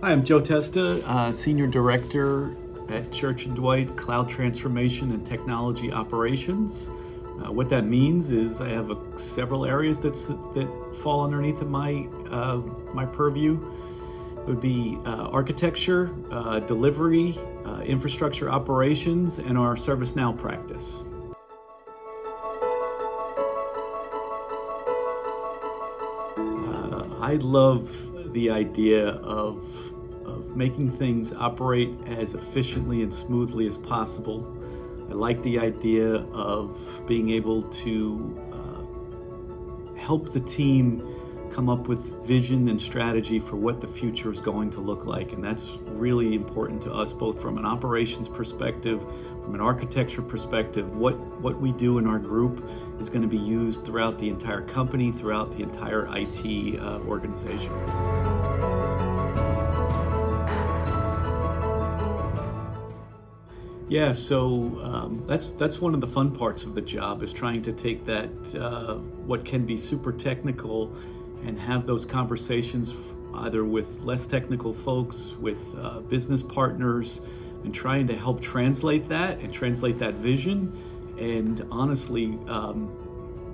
Hi, I'm Joe Testa, Senior Director at Church and Dwight Cloud Transformation and Technology Operations. What that means is I have several areas that fall underneath of my purview. It would be architecture, delivery, infrastructure operations, and our ServiceNow practice. I love the idea of making things operate as efficiently and smoothly as possible. I like the idea of being able to help the team come up with vision and strategy for what the future is going to look like. And that's really important to us, both from an operations perspective, from an architecture perspective. What we do in our group is going to be used throughout the entire company, throughout the entire IT organization. Yeah, so that's one of the fun parts of the job, is trying to take that what can be super technical and have those conversations either with less technical folks, with business partners, and trying to help translate that vision, and honestly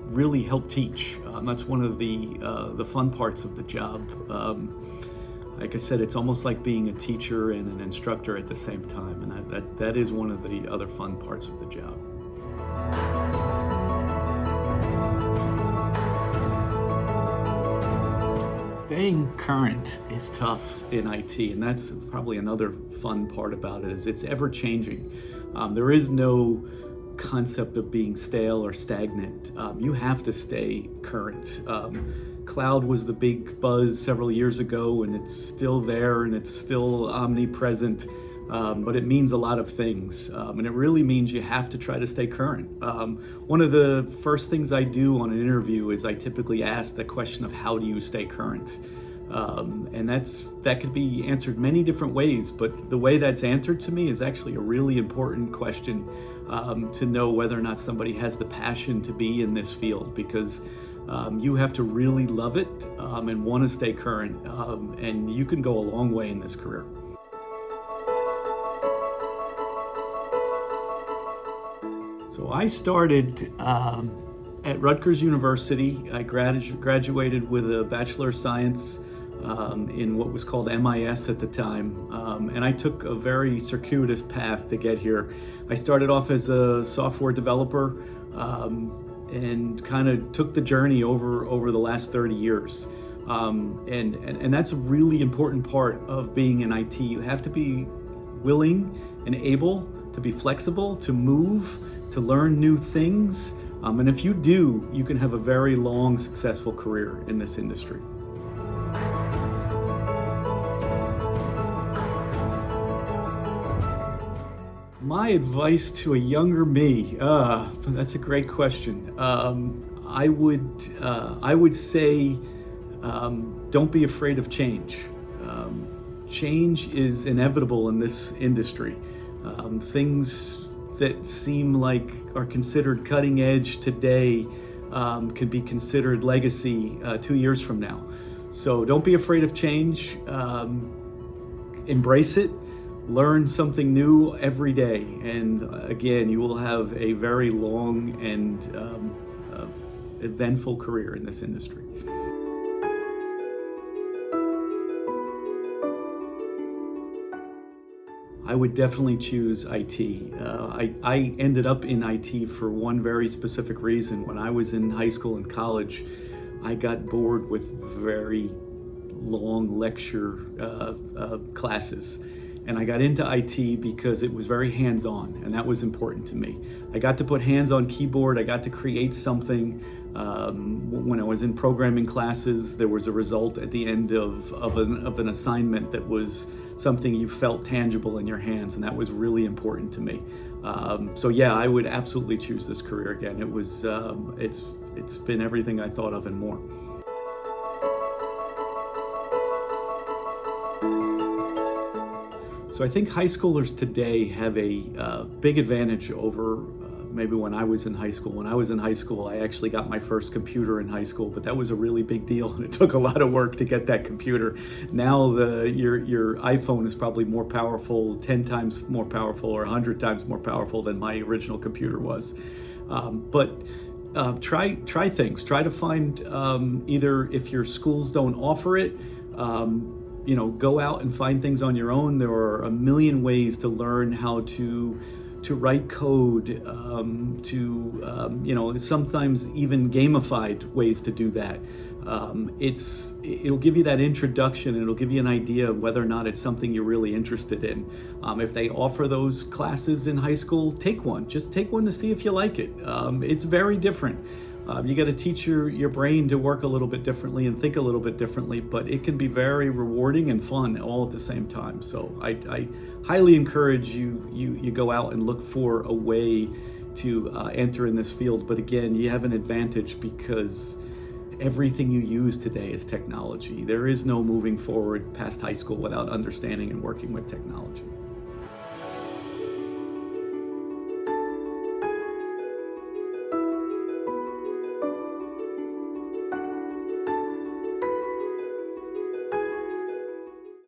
really help teach. That's one of the fun parts of the job. Like I said, it's almost like being a teacher and an instructor at the same time, and that is one of the other fun parts of the job. Staying current is tough in IT, and that's probably another fun part about it, is it's ever changing. There is no concept of being stale or stagnant. You have to stay current. Cloud was the big buzz several years ago, and it's still there and it's still omnipresent, but it means a lot of things, and it really means you have to try to stay current. One of the first things I do on an interview is I typically ask the question of how do you stay current? And that could be answered many different ways, but the way that's answered to me is actually a really important question, to know whether or not somebody has the passion to be in this field, because you have to really love it and want to stay current, and you can go a long way in this career. So I started at Rutgers University. I graduated with a Bachelor of Science in what was called MIS at the time, and I took a very circuitous path to get here. I started off as a software developer, and kind of took the journey over the last 30 years. And that's a really important part of being in IT. You have to be willing and able to be flexible, to move, to learn new things. And if you do, you can have a very long, successful career in this industry. My advice to a younger me, that's a great question. I would say, don't be afraid of change. Change is inevitable in this industry. Things that seem like are considered cutting edge today could be considered legacy 2 years from now. So don't be afraid of change. Embrace it. Learn something new every day, and again, you will have a very long and eventful career in this industry. I would definitely choose IT. I ended up in IT for one very specific reason. When I was in high school and college, I got bored with very long lecture classes. And I got into IT because it was very hands-on, and that was important to me. I got to put hands on keyboard. I got to create something. When I was in programming classes, there was a result at the end of an assignment that was something you felt tangible in your hands, and that was really important to me. So yeah, I would absolutely choose this career again. It was, it's been everything I thought of and more. So I think high schoolers today have a big advantage over maybe when I was in high school. When I was in high school, I actually got my first computer in high school, but that was a really big deal, and it took a lot of work to get that computer. Now your iPhone is probably more powerful, 10 times more powerful, or 100 times more powerful than my original computer was. Try things. Try to find either, if your schools don't offer it, go out and find things on your own. There are a million ways to learn how to write code, sometimes even gamified ways to do that. It'll give you that introduction, and it'll give you an idea of whether or not it's something you're really interested in. If they offer those classes in high school, take one. Just take one to see if you like it. It's very different. You got to teach your brain to work a little bit differently and think a little bit differently, but it can be very rewarding and fun all at the same time. So I highly encourage you go out and look for a way to enter in this field. But again, you have an advantage because everything you use today is technology. There is no moving forward past high school without understanding and working with technology.